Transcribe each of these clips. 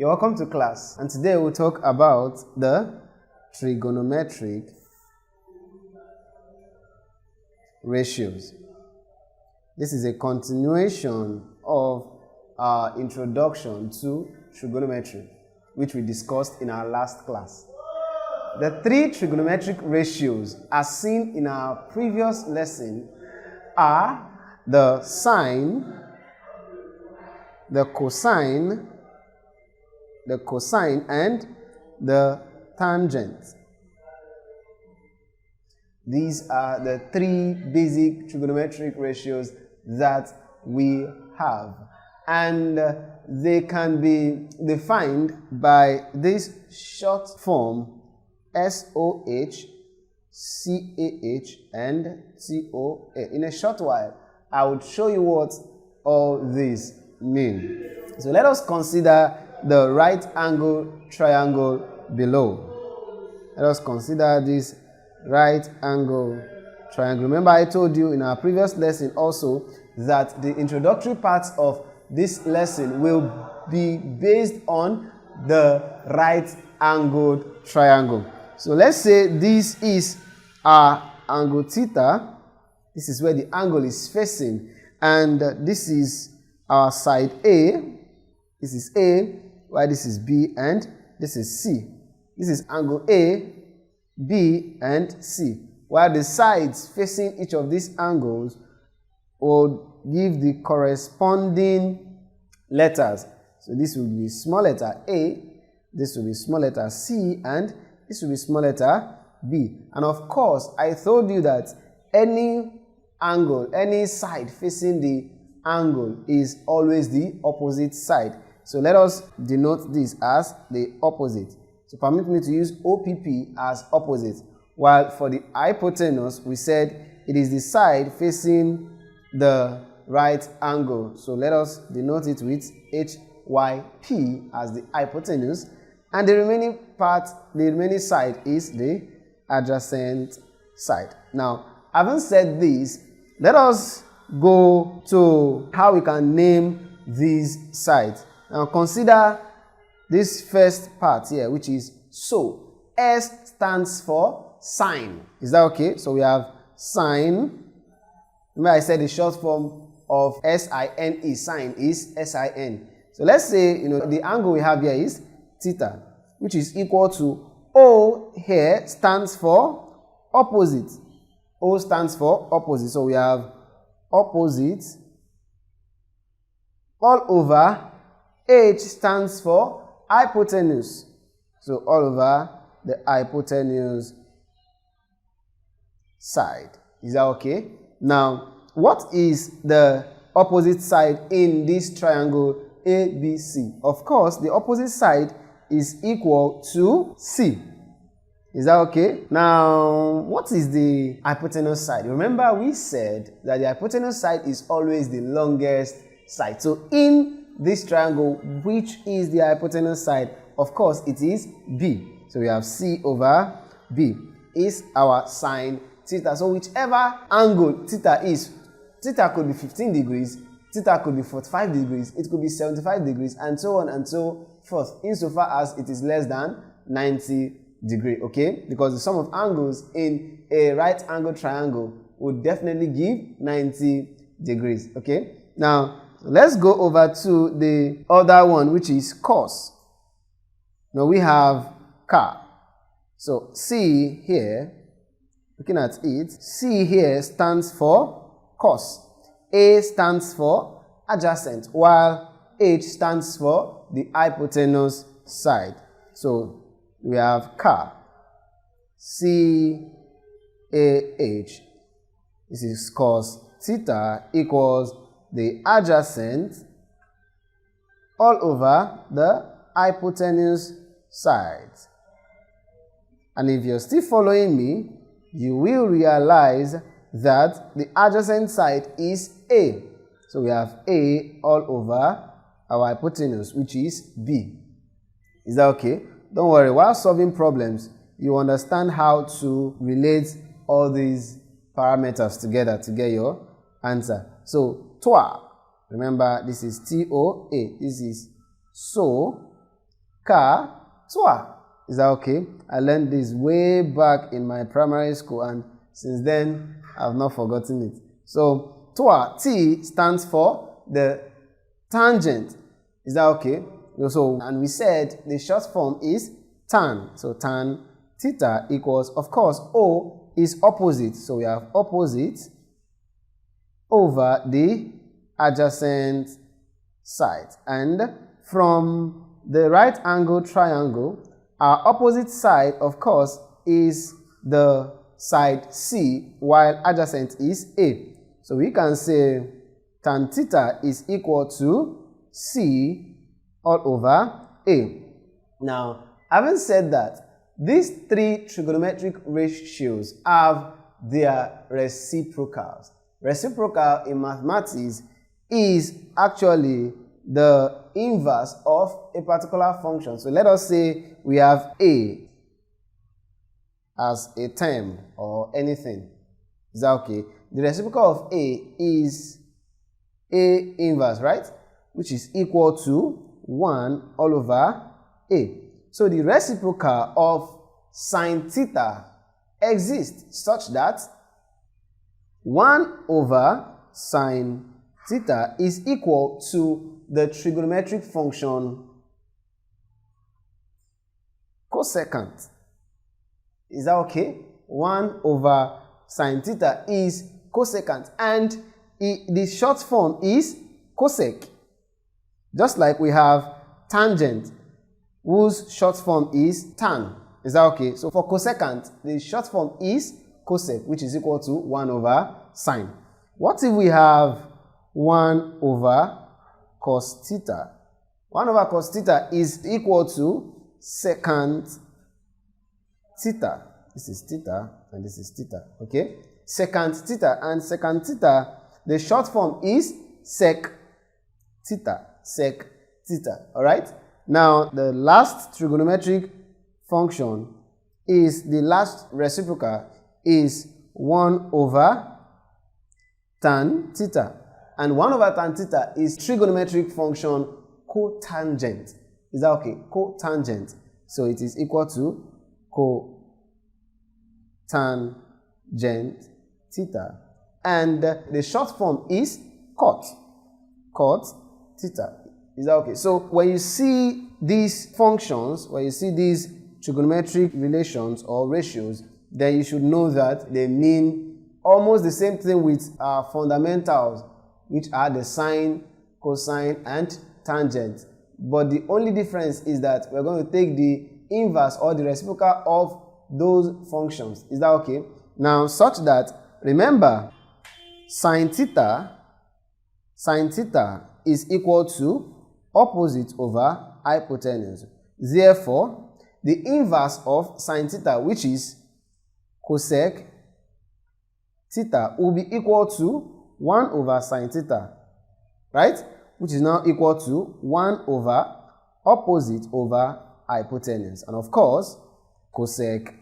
You're welcome to class, and today we'll talk about the trigonometric ratios. This is a continuation of our introduction to trigonometry, which we discussed in our last class. The three trigonometric ratios, as seen in our previous lesson, are the sine, the cosine, and the tangent. These are the three basic trigonometric ratios that we have, and they can be defined by this short form SOH, CAH, and TOA. In a short while, I will show you what all these mean. So let us consider the right angle triangle below. Let us consider this right angle triangle. Remember, I told you in our previous lesson also that the introductory parts of this lesson will be based on the right angled triangle. So let's say this is our angle theta. This is where the angle is facing, and this is our side A. This is A, while this is B, and this is C. This is angle A, B, and C. While the sides facing each of these angles will give the corresponding letters. So this will be small letter A, this will be small letter C, and this will be small letter B. And of course, I told you that any angle, any side facing the angle is always the opposite side. So let us denote this as the opposite. So permit me to use OPP as opposite. While for the hypotenuse, we said it is the side facing the right angle. So let us denote it with HYP as the hypotenuse. And the remaining part, the remaining side is the adjacent side. Now, having said this, let us go to how we can name these sides. Now consider this first part here, which is so. S stands for sine. Is that okay? So we have sine. Remember I said the short form of SINE, sine is SIN. So let's say, the angle we have here is theta, which is equal to O here stands for opposite. O stands for opposite. So we have opposite all over. H stands for hypotenuse. So all over the hypotenuse side. Is that okay? Now, what is the opposite side in this triangle ABC? Of course, the opposite side is equal to C. Is that okay? Now, what is the hypotenuse side? Remember, we said that the hypotenuse side is always the longest side. So in this triangle, which is the hypotenuse side? Of course, it is B. So we have C over B is our sine theta. So whichever angle theta is, theta could be 15 degrees, theta could be 45 degrees, it could be 75 degrees, and so on and so forth, insofar as it is less than 90 degrees, okay? Because the sum of angles in a right angle triangle would definitely give 90 degrees, okay? Now, let's go over to the other one, which is cos. Now we have car. So C here, looking at it, C here stands for cos. A stands for adjacent, while H stands for the hypotenuse side. So we have car. CAH. This is cos theta equals the adjacent all over the hypotenuse side. And if you're still following me, you will realize that the adjacent side is A. So we have A all over our hypotenuse, which is B. Is that okay? Don't worry, while solving problems, you understand how to relate all these parameters together to get your answer. So, toi, remember this is TOA, this is so, toi. Is that okay? I learned this way back in my primary school, and since then I've not forgotten it. So toi, T stands for the tangent. Is that okay? So, and we said the short form is tan. So tan theta equals, of course, O is opposite. So we have opposite over the adjacent side. And from the right angle triangle, our opposite side, of course, is the side C, while adjacent is A. So we can say tan theta is equal to C all over A. Now, having said that, these three trigonometric ratios have their reciprocals. Reciprocal in mathematics is actually the inverse of a particular function. So let us say we have A as a term or anything. Is that okay? The reciprocal of A is A inverse, right? Which is equal to 1 all over A. So the reciprocal of sine theta exists such that 1 over sine theta is equal to the trigonometric function cosecant. Is that okay? 1 over sine theta is cosecant, and the short form is cosec. Just like we have tangent, whose short form is tan. Is that okay? So for cosecant, the short form is cosec, which is equal to 1 over sine. What if we have 1 over cos theta? 1 over cos theta is equal to secant theta. This is theta and this is theta. Okay? Secant theta, and secant theta, the short form is sec theta. Sec theta. Alright? Now, the last trigonometric function is, the last reciprocal is 1 over tan theta. And 1 over tan theta is trigonometric function cotangent. Is that okay? Cotangent. So it is equal to cotangent theta. And the short form is cot. Cot theta. Is that okay? So when you see these functions, when you see these trigonometric relations or ratios, then you should know that they mean almost the same thing with our fundamentals, which are the sine, cosine, and tangent. But the only difference is that we're going to take the inverse or the reciprocal of those functions. Is that okay? Now, such that, remember, sine theta is equal to opposite over hypotenuse. Therefore, the inverse of sine theta, which is cosec theta, will be equal to 1 over sine theta, right? Which is now equal to 1 over opposite over hypotenuse. And of course, cosec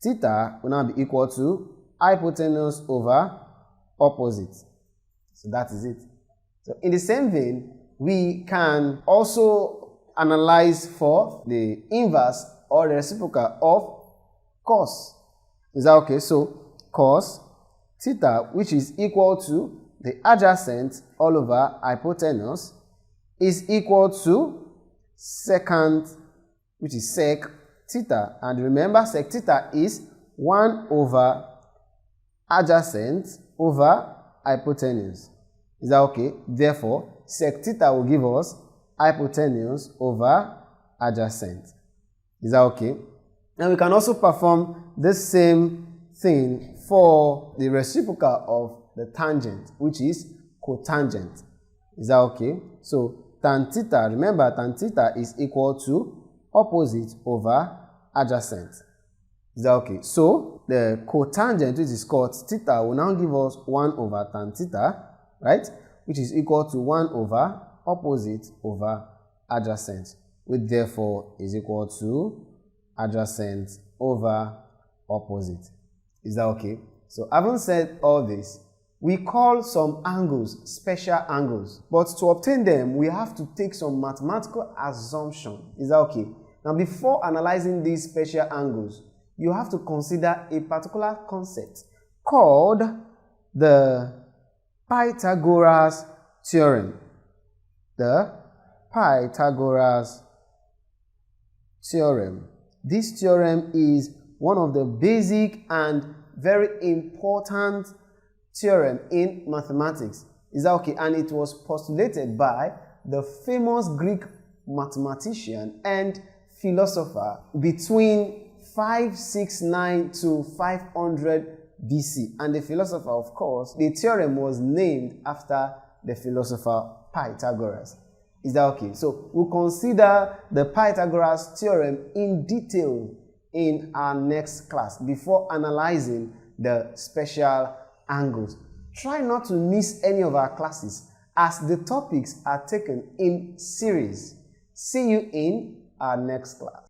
theta will now be equal to hypotenuse over opposite. So that is it. So in the same vein, we can also analyze for the inverse or the reciprocal of cos. Is that okay? So cos theta, which is equal to the adjacent all over hypotenuse, is equal to secant, which is sec theta. And remember, sec theta is 1 over adjacent over hypotenuse. Is that okay? Therefore, sec theta will give us hypotenuse over adjacent. Is that okay? And we can also perform the same thing for the reciprocal of the tangent, which is cotangent. Is that okay? So tan theta, remember, tan theta is equal to opposite over adjacent. Is that okay? So the cotangent, which is cot theta, will now give us 1 over tan theta, right? Which is equal to 1 over opposite over adjacent, which therefore is equal to adjacent over opposite. Is that okay? So having said all this, We call some angles special angles, but to obtain them, we have to take some mathematical assumption. Is that okay? Now, before analyzing these special angles, you have to consider a particular concept called the Pythagoras theorem. The Pythagoras theorem. This theorem is one of the basic and very important theorem in mathematics. Is that okay? And it was postulated by the famous Greek mathematician and philosopher between 569 to 500 BC. And the philosopher, of course, the theorem was named after the philosopher Pythagoras. Is that okay? So we'll consider the Pythagoras theorem in detail in our next class before analyzing the special angles. Try not to miss any of our classes as the topics are taken in series. See you in our next class.